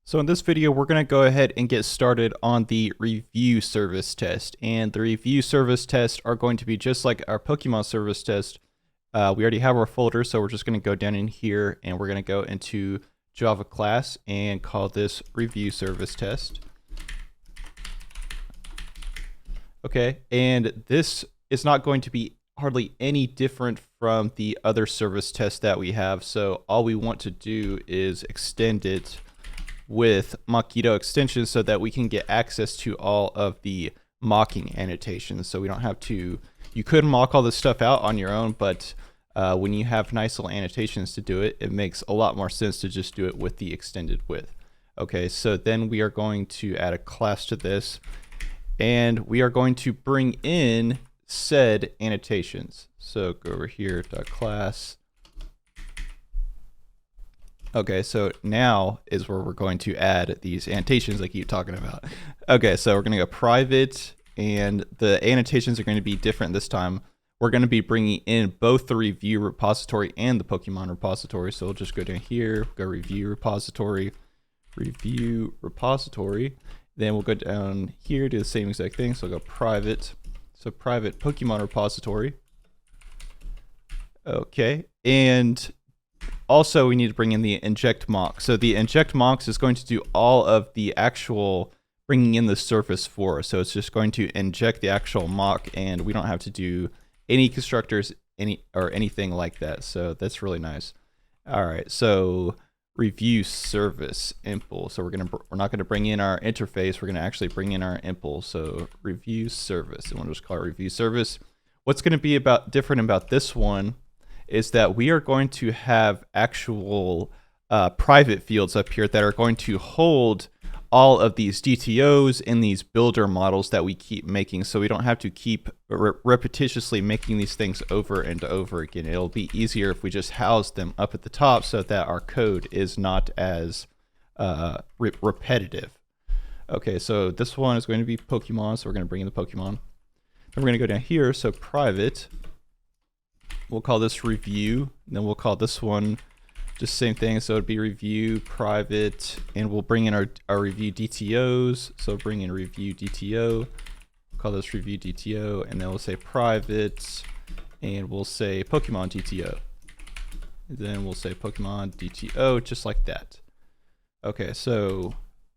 So in this video, we're going to go ahead and get started on the review service test. And the review service tests are going to be just like our Pokemon service test. We already have our folder, so we're just going to go down in here and we're going to go into Java class and call this review service test. Okay, and this is not going to be hardly any different from the other service tests that we have. So all we want to do is extend it with Mockito extensions so that we can get access to all of the mocking annotations. So we don't have to, you could mock all this stuff out on your own, but when you have nice little annotations to do it, it makes a lot more sense to just do it with the extended with. Okay, so then we are going to add a class to this, and we are going to bring in said annotations. So go over here, .class. Okay, so now is where we're going to add these annotations I keep talking about. Okay, so we're going to go private, and the annotations are going to be different this time. We're going to be bringing in both the review repository and the Pokemon repository. So we'll just go down here, go review repository. Then we'll go down here, do the same exact thing. So we'll go private. So private Pokemon repository. Okay, and also we need to bring in the inject mock. So the inject mocks is going to do all of the actual bringing in the surface for us. So it's just going to inject the actual mock, and we don't have to do any constructors anything like that. So that's really nice. All right, so review service impulse. So we're not gonna bring in our interface. We're gonna actually bring in our impulse. So review service, and we'll just call it review service. What's going to be different about this one is that we are going to have actual private fields up here that are going to hold all of these DTOs and these builder models that we keep making, so we don't have to keep repetitiously making these things over and over again. It'll be easier if we just house them up at the top so that our code is not as repetitive. Okay, so this one is going to be Pokemon, so we're going to bring in the Pokemon. Then we're going to go down here, so private. We'll call this review, and then we'll call this one just same thing. So it'd be review private, and we'll bring in our review DTOs. So bring in review DTO, we'll call this review DTO, and then we'll say private, and we'll say Pokemon DTO. And then we'll say Pokemon DTO, just like that. Okay, so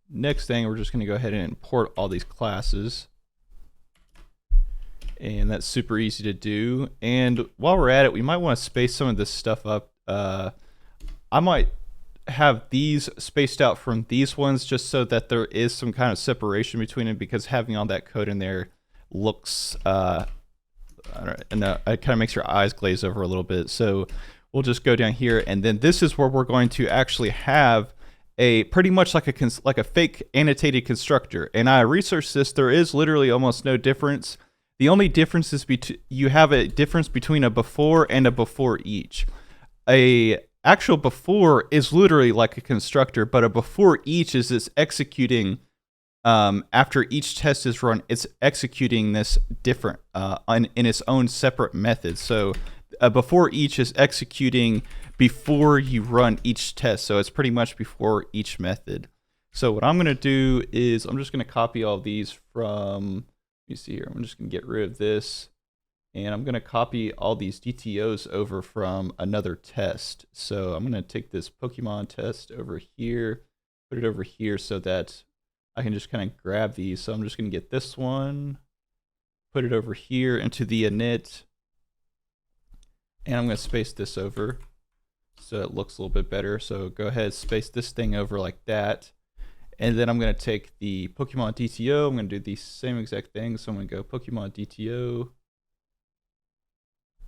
next thing, we're just going to go ahead and import all these classes. And that's super easy to do. And while we're at it, we might want to space some of this stuff up. I might have these spaced out from these ones just so that there is some kind of separation between them, because having all that code in there looks, I don't know, it kind of makes your eyes glaze over a little bit. So we'll just go down here, and then this is where we're going to actually have a pretty much like a fake annotated constructor. And I researched this. There is literally almost no difference. The only difference is you have a difference between a before and a before each. A actual before is literally like a constructor, but a before each is it's executing after each test is run. It's executing this different in its own separate method. So a before each is executing before you run each test. So it's pretty much before each method. So what I'm going to do is I'm just going to copy all these from. You see here, I'm just going to get rid of this, and I'm going to copy all these DTOs over from another test. So I'm going to take this Pokemon test over here, put it over here so that I can just kind of grab these. So I'm just going to get this one, put it over here into the init, and I'm going to space this over so it looks a little bit better. So go ahead, space this thing over like that. And then I'm going to take the Pokemon DTO. I'm going to do the same exact thing. So I'm going to go Pokemon DTO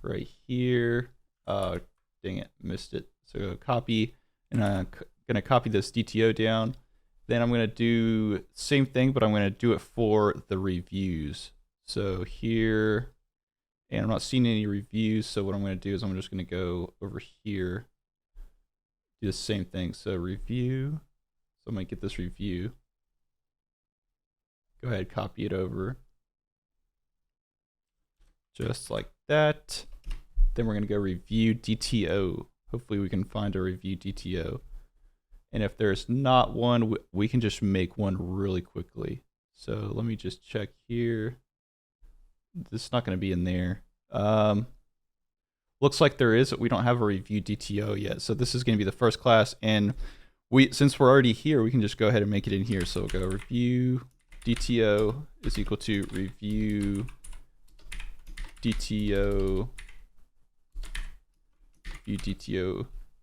right here. Oh, dang it, missed it. So copy, and I'm going to copy this DTO down. Then I'm going to do the same thing, but I'm going to do it for the reviews. So here, and I'm not seeing any reviews. So what I'm going to do is I'm just going to go over here, do the same thing. So review. So I'm going to get this review. Go ahead, copy it over. Just like that. Then we're going to go review DTO. Hopefully we can find a review DTO. And if there's not one, we can just make one really quickly. So let me just check here. This is not going to be in there. Looks like there is. We don't have a review DTO yet. So this is going to be the first class. And since we're already here, we can just go ahead and make it in here. So we'll go review DTO is equal to review DTO,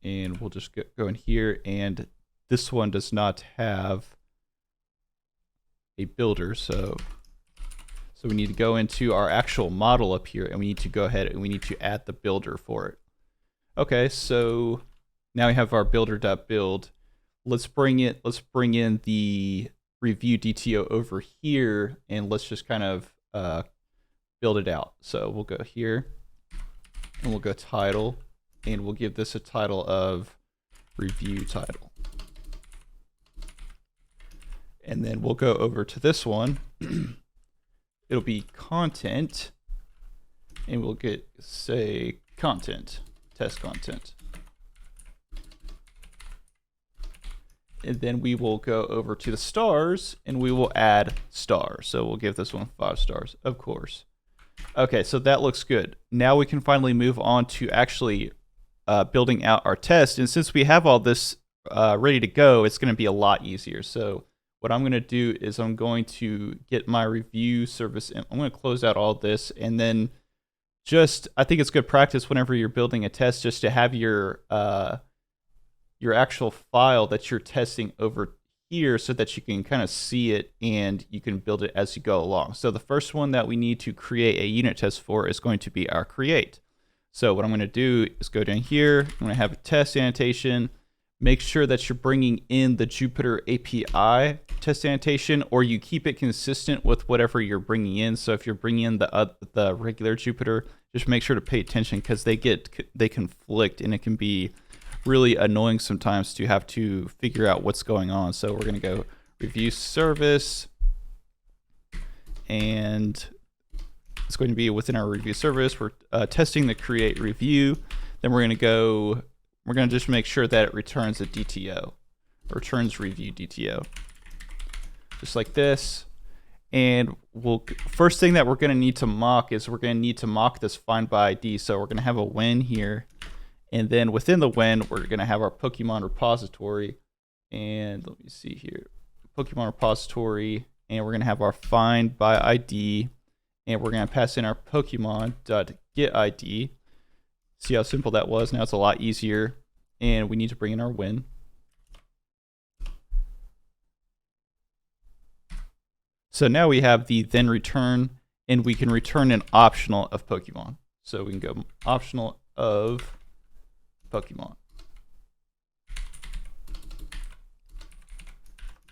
and we'll just go in here. And this one does not have a builder, so we need to go into our actual model up here, and we need to go ahead and we need to add the builder for it. Okay, so now we have our builder.build. Let's bring in the review DTO over here, and let's just kind of build it out. So we'll go here, and we'll go title, and we'll give this a title of review title. And then we'll go over to this one. It'll be content, and we'll say content, test content. And then we will go over to the stars, and we will add stars. So we'll give this one 5 stars, of course. Okay, so that looks good. Now we can finally move on to actually building out our test. And since we have all this ready to go, it's going to be a lot easier. So what I'm going to do is I'm going to get my review service, and I'm going to close out all this, and then I think it's good practice whenever you're building a test just to have your actual file that you're testing over here so that you can kind of see it and you can build it as you go along. So the first one that we need to create a unit test for is going to be our create. So what I'm going to do is go down here. I'm going to have a test annotation. Make sure that you're bringing in the Jupyter API test annotation, or you keep it consistent with whatever you're bringing in. So if you're bringing in the regular Jupyter, just make sure to pay attention because they conflict, and it can be really annoying sometimes to have to figure out what's going on. So we're going to go review service, and it's going to be within our review service. We're testing the create review. Then we're going to just make sure that it returns a DTO, returns review DTO, just like this. And first thing that we're going to need to mock is we're going to need to mock this find by ID. So we're going to have a when here, and then within the when we're going to have our Pokemon repository. And let me see here, Pokemon repository, and we're going to have our find by ID, and we're going to pass in our Pokemon.getID. See how simple that was? Now it's a lot easier. And we need to bring in our when. So now we have the then return, and we can return an optional of Pokemon. So we can go optional of Pokemon.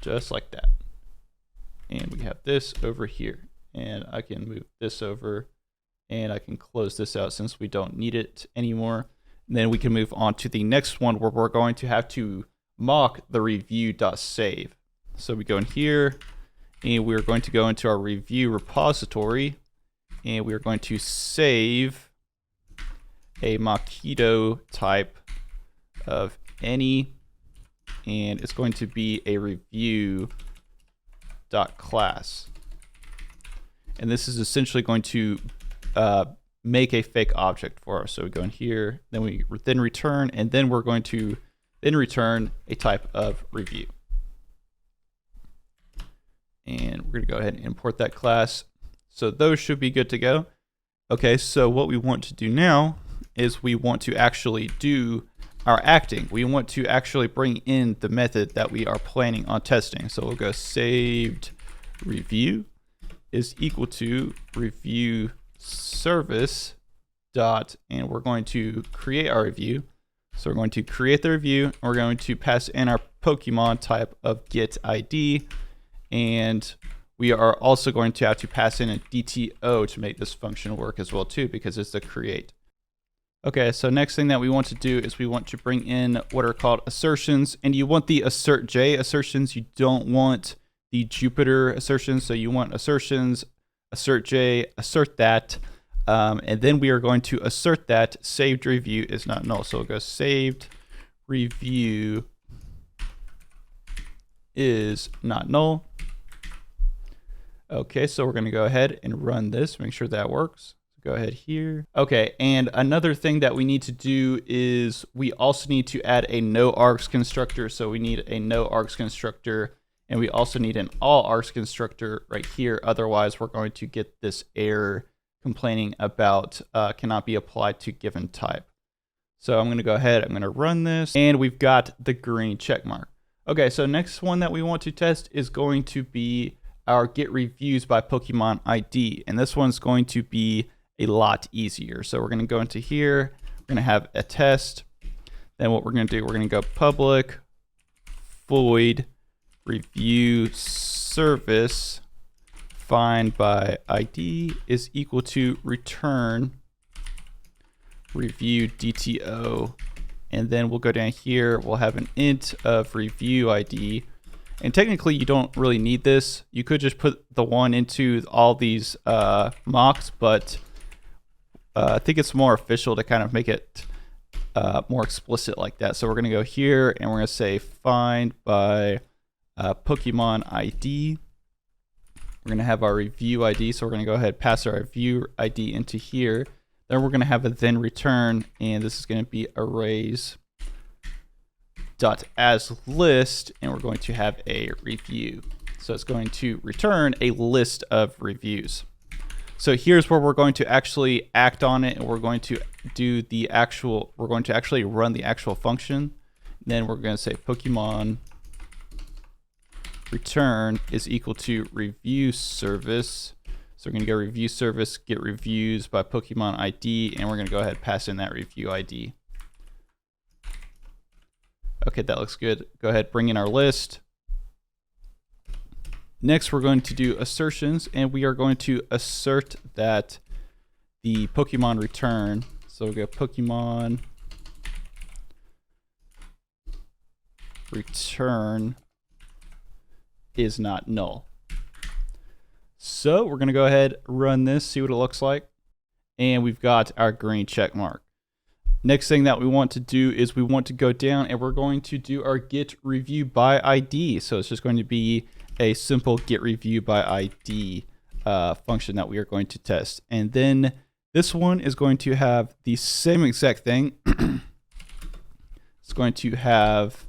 Just like that. And we have this over here. And I can move this over, and I can close this out since we don't need it anymore. And then we can move on to the next one where we're going to have to mock the review.save. So we go in here, and we're going to go into our review repository, and we're going to save a Mockito type of any, and it's going to be a review.class. And this is essentially going to make a fake object for us. So we go in here, then we return, and then we're going to then return a type of review. And we're going to go ahead and import that class. So those should be good to go. Okay, so what we want to do now is we want to actually do our acting. We want to actually bring in the method that we are planning on testing. So we'll go saved review is equal to review service dot, and we're going to create our review. So we're going to create the review, and we're going to pass in our Pokemon type of get ID, and we are also going to have to pass in a DTO to make this function work as well too, because it's the create. Okay, so next thing that we want to do is we want to bring in what are called assertions, and you want the assert J assertions. You don't want the Jupyter assertions. So you want assertions, assert J, assert that, and then we are going to assert that saved review is not null. So we'll go saved review is not null. Okay, so we're going to go ahead and run this, make sure that works. Go ahead here. Okay, and another thing that we need to do is we also need to add a no args constructor. So we need a no args constructor, and we also need an all args constructor right here. Otherwise, we're going to get this error complaining about cannot be applied to given type. So I'm going to go ahead, I'm going to run this, and we've got the green check mark. Okay, so next one that we want to test is going to be our get reviews by Pokemon ID, and this one's going to be a lot easier. So we're going to go into here, we're going to have a test. Then what we're going to do, we're going to go public void review service find by ID is equal to return review DTO. And then we'll go down here, we'll have an int of review ID. And technically you don't really need this. You could just put the one into all these mocks, but I think it's more official to kind of make it more explicit like that. So we're going to go here and we're going to say find by Pokemon ID. We're going to have our review ID. So we're going to go ahead and pass our review ID into here. Then we're going to have a then return, and this is going to be arrays dot as list, and we're going to have a review. So it's going to return a list of reviews. So here's where we're going to actually act on it, and we're going to do the actual, we're going to actually run the actual function. Then we're going to say Pokemon return is equal to review service. So we're going to go review service, get reviews by Pokemon ID, and we're going to go ahead and pass in that review ID. Okay, that looks good. Go ahead, bring in our list. Next, we're going to do assertions, and we are going to assert that the Pokemon return. So we'll go Pokemon return is not null. So we're going to go ahead, run this, see what it looks like. And we've got our green check mark. Next thing that we want to do is we want to go down and we're going to do our get review by ID. So it's just going to be a simple get review by ID function that we are going to test. And then this one is going to have the same exact thing. It's going to have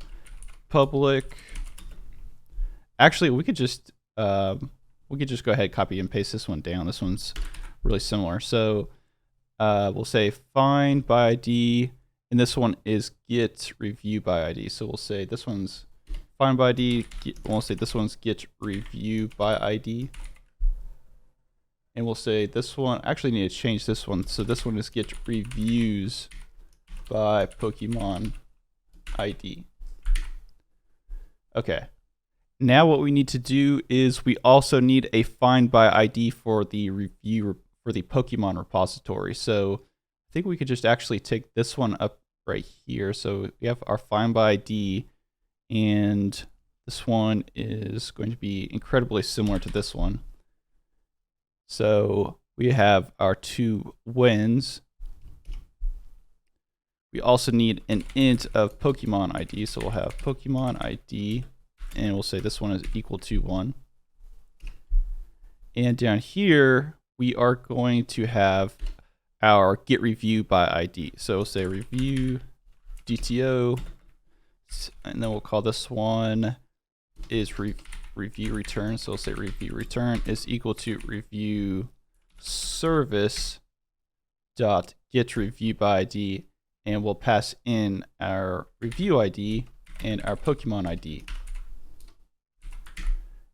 public. Actually, we could just go ahead, copy and paste this one down. This one's really similar. So we'll say find by ID, and this one is get review by ID. So we'll say this one's find by ID. We'll say this one's get review by ID. And we'll say this one, actually need to change this one. So this one is get reviews by Pokemon ID. Okay. Now what we need to do is we also need a find by ID for the review for the Pokemon repository. So I think we could just actually take this one up right here. So we have our find by ID, and this one is going to be incredibly similar to this one. So we have our two wins. We also need an int of Pokemon ID. So we'll have Pokemon ID, and we'll say this one is equal to 1. And down here, we are going to have our get review by ID. So we'll say review DTO, and then we'll call this one is review return. So we'll say review return is equal to review service dot get review by ID, and we'll pass in our review ID and our Pokemon ID.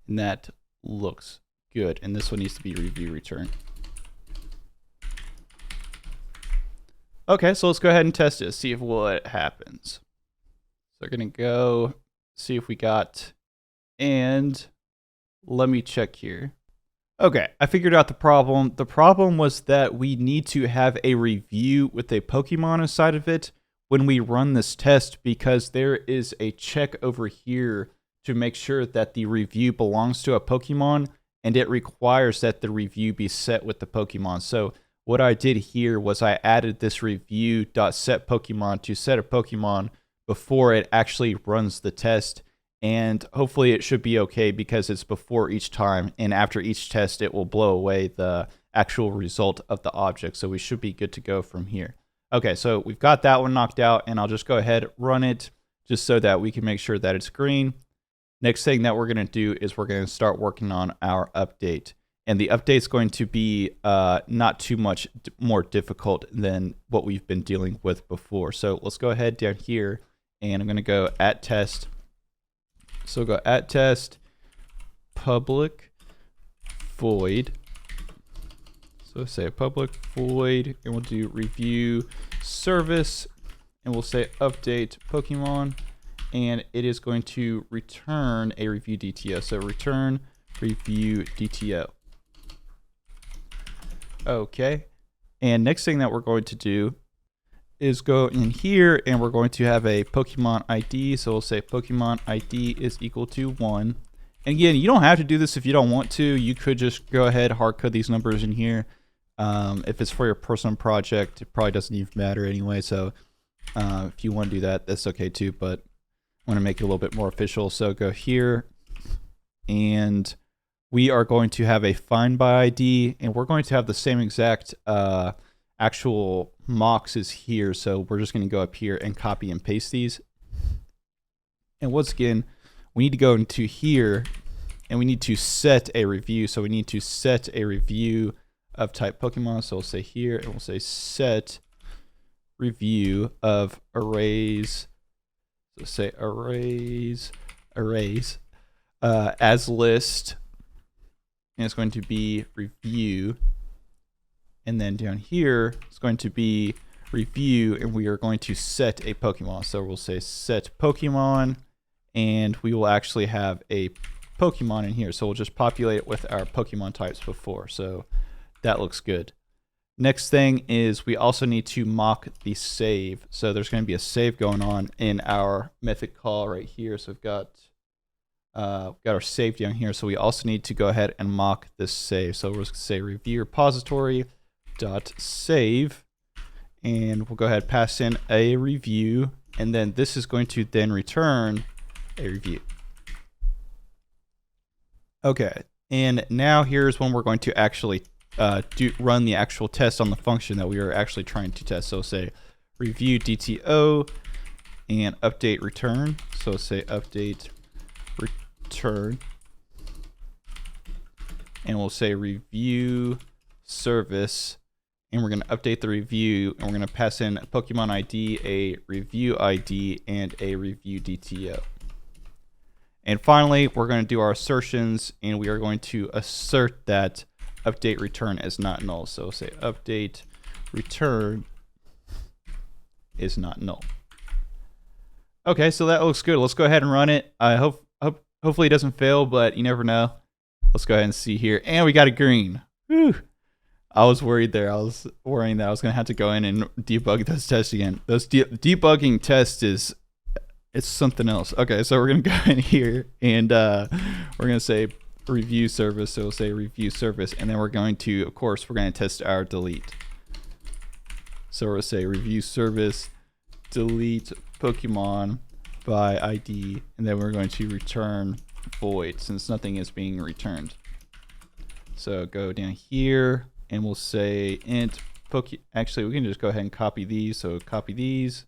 And that looks good. And this one needs to be review return. Okay, so let's go ahead and test it, see if what happens. So we're gonna go see if we got, and let me check here. Okay, I figured out the problem. The problem was that we need to have a review with a Pokemon inside of it when we run this test, because there is a check over here to make sure that the review belongs to a Pokemon, and it requires that the review be set with the Pokemon. So what I did here was I added this review.setPokemon to set a Pokemon before it actually runs the test, and hopefully it should be okay because it's before each time, and after each test it will blow away the actual result of the object. So we should be good to go from here. Okay, so we've got that one knocked out, and I'll just go ahead, run it, just so that we can make sure that it's green. Next thing that we're going to do is we're going to start working on our update. And the update's going to be not too much more difficult than what we've been dealing with before. So let's go ahead down here, and I'm going to go at test. So go at test, public void. So say public void, and we'll do review service, and we'll say update Pokemon, and it is going to return a review DTO. So return review DTO. Okay, and next thing that we're going to do is go in here, and we're going to have a Pokemon ID. So we'll say Pokemon ID is equal to 1. And again, you don't have to do this if you don't want to. You could just go ahead, hard code these numbers in here. If it's for your personal project, it probably doesn't even matter anyway. So if you want to do that, that's okay too. But I want to make it a little bit more official. So go here, and we are going to have a find by ID, and we're going to have the same exact actual mocks is here. So we're just going to go up here and copy and paste these. And once again, we need to go into here, and we need to set a review. So we need to set a review of type Pokemon. So we'll say here, and we'll say set review of arrays. So say arrays as list, and it's going to be review. And then down here, it's going to be review, and we are going to set a Pokemon. So we'll say set Pokemon, and we will actually have a Pokemon in here. So we'll just populate it with our Pokemon types before. So that looks good. Next thing is we also need to mock the save. So there's going to be a save going on in our method call right here. So we've got our save down here. So we also need to go ahead and mock this save. So we're just going to say review repository dot save, and we'll go ahead and pass in a review, and then this is going to then return a review. Okay, and now here's when we're going to actually run the actual test on the function that we are actually trying to test. So say review DTO and update return. So say update return, and we'll say review service, and we're going to update the review, and we're going to pass in a Pokemon ID, a review ID, and a review DTO. And finally, we're going to do our assertions, and we are going to assert that update return is not null. So say update return is not null. Okay, so that looks good. Let's go ahead and run it. I hopefully it doesn't fail, but you never know. Let's go ahead and see here. And we got a green. Whew. I was worried there. I was worrying that I was going to have to go in and debug those tests again. Those debugging tests it's something else. Okay, so we're going to go in here, and we're going to say review service. So we'll say review service, and then we're going to, of course, we're going to test our delete. So we'll say review service delete Pokemon by ID, and then we're going to return void since nothing is being returned. So go down here, and we'll say int actually we can just go ahead and copy these. So copy these.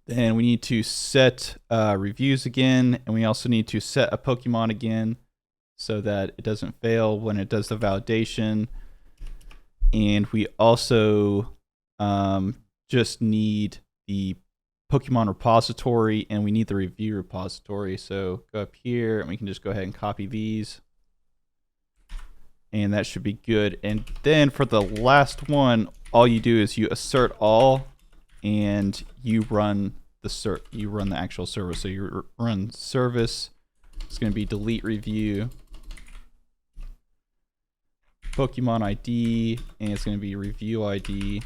Then we need to set reviews again, and we also need to set a Pokemon again so that it doesn't fail when it does the validation. And we also just need the Pokemon repository, and we need the review repository. So go up here, and we can just go ahead and copy these, and that should be good. And then for the last one, all you do is you assert all, and you run the actual service. So you run service. It's going to be delete review Pokemon ID, and it's going to be review ID,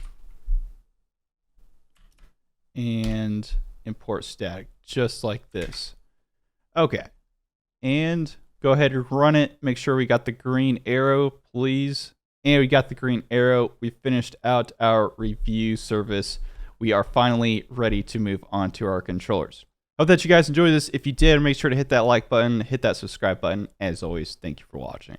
and import static, just like this. Okay, and go ahead and run it. Make sure we got the green arrow, please. And we got the green arrow. We finished out our review service. We are finally ready to move on to our controllers. Hope that you guys enjoyed this. If you did, make sure to hit that like button, hit that subscribe button. As always, thank you for watching.